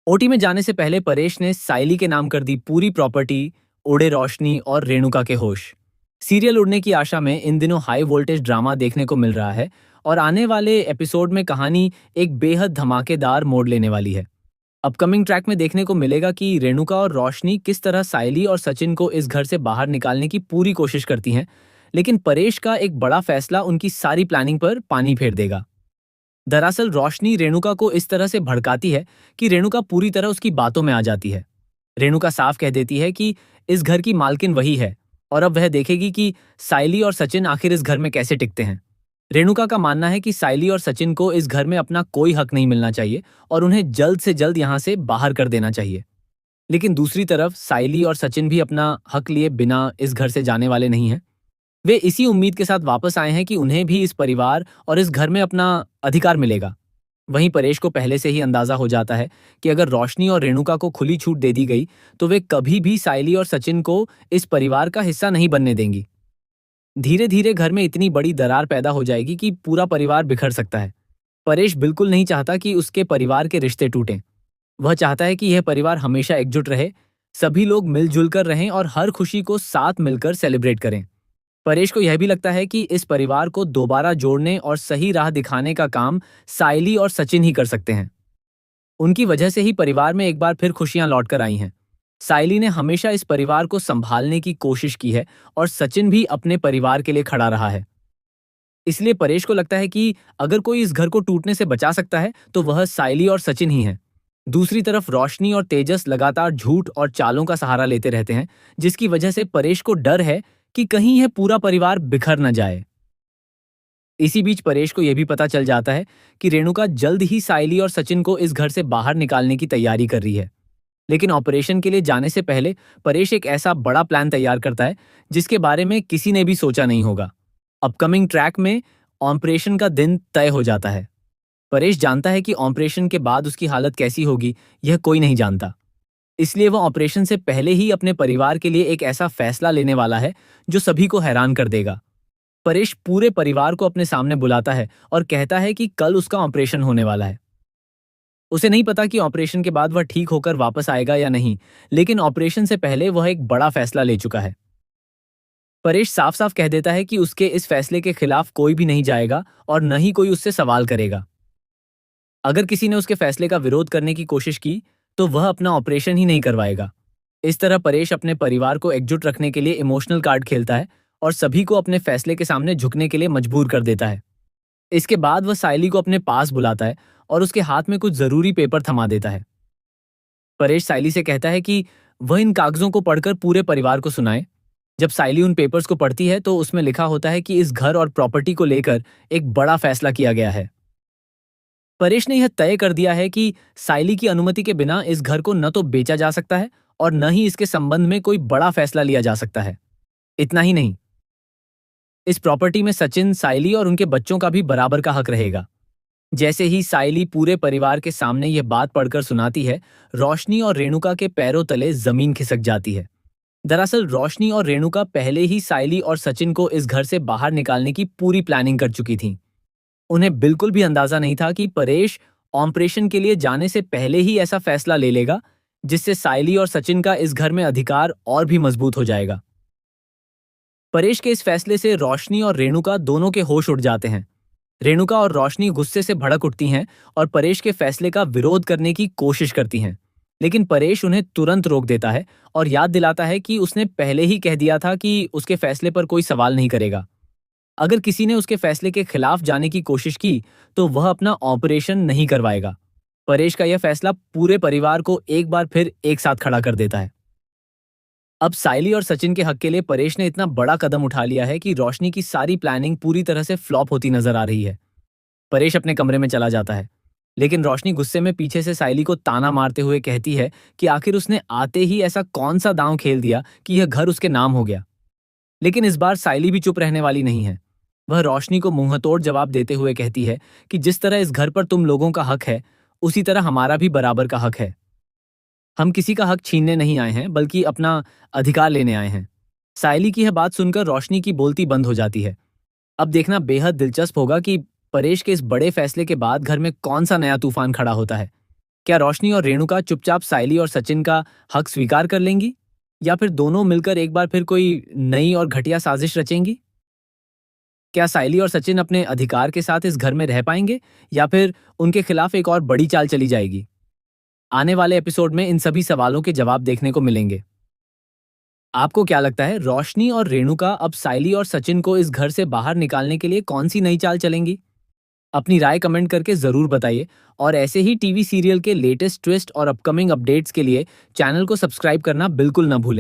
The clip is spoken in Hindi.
ओटी में जाने से पहले परेश ने साइली के नाम कर दी पूरी प्रॉपर्टी, उड़े रोशनी और रेणुका के होश। सीरियल उड़ने की आशा में इन दिनों हाई वोल्टेज ड्रामा देखने को मिल रहा है और आने वाले एपिसोड में कहानी एक बेहद धमाकेदार मोड़ लेने वाली है। अपकमिंग ट्रैक में देखने को मिलेगा कि रेणुका और रोशनी किस तरह साइली और सचिन को इस घर से बाहर निकालने की पूरी कोशिश करती हैं, लेकिन परेश का एक बड़ा फैसला उनकी सारी प्लानिंग पर पानी फेर देगा। दरअसल रोशनी रेणुका को इस तरह से भड़काती है कि रेणुका पूरी तरह उसकी बातों में आ जाती है। रेणुका साफ कह देती है कि इस घर की मालकिन वही है और अब वह देखेगी कि साइली और सचिन आखिर इस घर में कैसे टिकते हैं। रेणुका का मानना है कि साइली और सचिन को इस घर में अपना कोई हक नहीं मिलना चाहिए और उन्हें जल्द से जल्द यहाँ से बाहर कर देना चाहिए। लेकिन दूसरी तरफ साइली और सचिन भी अपना हक लिए बिना इस घर से जाने वाले नहीं हैं। वे इसी उम्मीद के साथ वापस आए हैं कि उन्हें भी इस परिवार और इस घर में अपना अधिकार मिलेगा। वहीं परेश को पहले से ही अंदाजा हो जाता है कि अगर रोशनी और रेणुका को खुली छूट दे दी गई तो वे कभी भी साइली और सचिन को इस परिवार का हिस्सा नहीं बनने देंगी। धीरे धीरे घर में इतनी बड़ी दरार पैदा हो जाएगी कि पूरा परिवार बिखर सकता है। परेश बिल्कुल नहीं चाहता कि उसके परिवार के रिश्ते टूटें। वह चाहता है कि यह परिवार हमेशा एकजुट रहे, सभी लोग मिलजुल कर रहें और हर खुशी को साथ मिलकर सेलिब्रेट करें। परेश को यह भी लगता है कि इस परिवार को दोबारा जोड़ने और सही राह दिखाने का काम साइली और सचिन ही कर सकते हैं। उनकी वजह से ही परिवार में एक बार फिर खुशियां लौटकर आई हैं। साइली ने हमेशा इस परिवार को संभालने की कोशिश की है और सचिन भी अपने परिवार के लिए खड़ा रहा है। इसलिए परेश को लगता है कि अगर कोई इस घर को टूटने से बचा सकता है तो वह साइली और सचिन ही हैं। दूसरी तरफ रोशनी और तेजस लगातार झूठ और चालों का सहारा लेते रहते हैं, जिसकी वजह से परेश को डर है कि कहीं यह पूरा परिवार बिखर न जाए। इसी बीच परेश को यह भी पता चल जाता है कि रेणुका जल्द ही साइली और सचिन को इस घर से बाहर निकालने की तैयारी कर रही है। लेकिन ऑपरेशन के लिए जाने से पहले परेश एक ऐसा बड़ा प्लान तैयार करता है जिसके बारे में किसी ने भी सोचा नहीं होगा। अपकमिंग ट्रैक में ऑपरेशन का दिन तय हो जाता है। परेश जानता है कि ऑपरेशन के बाद उसकी हालत कैसी होगी, यह कोई नहीं जानता। इसलिए वह ऑपरेशन से पहले ही अपने परिवार के लिए एक ऐसा फैसला लेने वाला है जो सभी को हैरान कर देगा। परेश पूरे परिवार को अपने सामने बुलाता है और कहता है कि कल उसका ऑपरेशन होने वाला है। उसे नहीं पता कि ऑपरेशन के बाद वह ठीक होकर वापस आएगा या नहीं, लेकिन ऑपरेशन से पहले वह एक बड़ा फैसला ले चुका है। परेश साफ साफ कह देता है कि उसके इस फैसले के खिलाफ कोई भी नहीं जाएगा और न ही कोई उससे सवाल करेगा। अगर किसी ने उसके फैसले का विरोध करने की कोशिश की तो वह अपना ऑपरेशन ही नहीं करवाएगा। इस तरह परेश अपने परिवार को एकजुट रखने के लिए इमोशनल कार्ड खेलता है और सभी को अपने फैसले के सामने झुकने के लिए मजबूर कर देता है। इसके बाद वह साइली को अपने पास बुलाता है और उसके हाथ में कुछ जरूरी पेपर थमा देता है। परेश साइली से कहता है कि वह इन कागजों को पढ़कर पूरे परिवार को सुनाए। जब साइली उन पेपर्स को पढ़ती है तो उसमें लिखा होता है कि इस घर और प्रॉपर्टी को लेकर एक बड़ा फैसला किया गया है। परेश ने यह तय कर दिया है कि साइली की अनुमति के बिना इस घर को न तो बेचा जा सकता है और न ही इसके संबंध में कोई बड़ा फैसला लिया जा सकता है। इतना ही नहीं, इस प्रॉपर्टी में सचिन, साइली और उनके बच्चों का भी बराबर का हक रहेगा। जैसे ही साइली पूरे परिवार के सामने यह बात पढ़कर सुनाती है, रोशनी और रेणुका के पैरों तले जमीन खिसक जाती है। दरअसल रोशनी और रेणुका पहले ही साइली और सचिन को इस घर से बाहर निकालने की पूरी प्लानिंग कर चुकी थीं। उन्हें बिल्कुल भी अंदाजा नहीं था कि परेश ऑपरेशन के लिए जाने से पहले ही ऐसा फैसला ले लेगा जिससे साइली और सचिन का इस घर में अधिकार और भी मजबूत हो जाएगा। परेश के इस फैसले से रोशनी और रेणुका दोनों के होश उड़ जाते हैं। रेणुका और रोशनी गुस्से से भड़क उठती हैं और परेश के फैसले का विरोध करने की कोशिश करती हैं, लेकिन परेश उन्हें तुरंत रोक देता है और याद दिलाता है कि उसने पहले ही कह दिया था कि उसके फैसले पर कोई सवाल नहीं करेगा। अगर किसी ने उसके फैसले के खिलाफ जाने की कोशिश की तो वह अपना ऑपरेशन नहीं करवाएगा। परेश का यह फैसला पूरे परिवार को एक बार फिर एक साथ खड़ा कर देता है। अब साइली और सचिन के हक के लिए परेश ने इतना बड़ा कदम उठा लिया है कि रोशनी की सारी प्लानिंग पूरी तरह से फ्लॉप होती नजर आ रही है। परेश अपने कमरे में चला जाता है, लेकिन रोशनी गुस्से में पीछे से साइली को ताना मारते हुए कहती है कि आखिर उसने आते ही ऐसा कौन सा दांव खेल दिया कि यह घर उसके नाम हो गया। लेकिन इस बार साइली भी चुप रहने वाली नहीं है। वह रोशनी को मुंहतोड़ जवाब देते हुए कहती है कि जिस तरह इस घर पर तुम लोगों का हक है, उसी तरह हमारा भी बराबर का हक है। हम किसी का हक छीनने नहीं आए हैं, बल्कि अपना अधिकार लेने आए हैं। साइली की यह बात सुनकर रोशनी की बोलती बंद हो जाती है। अब देखना बेहद दिलचस्प होगा कि परेश के इस बड़े फैसले के बाद घर में कौन सा नया तूफान खड़ा होता है। क्या रोशनी और रेणुका चुपचाप साइली और सचिन का हक स्वीकार कर लेंगी, या फिर दोनों मिलकर एक बार फिर कोई नई और घटिया साजिश रचेंगी? क्या साइली और सचिन अपने अधिकार के साथ इस घर में रह पाएंगे, या फिर उनके खिलाफ एक और बड़ी चाल चली जाएगी? आने वाले एपिसोड में इन सभी सवालों के जवाब देखने को मिलेंगे। आपको क्या लगता है, रोशनी और रेणुका अब साइली और सचिन को इस घर से बाहर निकालने के लिए कौन सी नई चाल चलेंगी? अपनी राय कमेंट करके जरूर बताइए, और ऐसे ही टीवी सीरियल के लेटेस्ट ट्विस्ट और अपकमिंग अपडेट्स के लिए चैनल को सब्सक्राइब करना बिल्कुल न भूलें।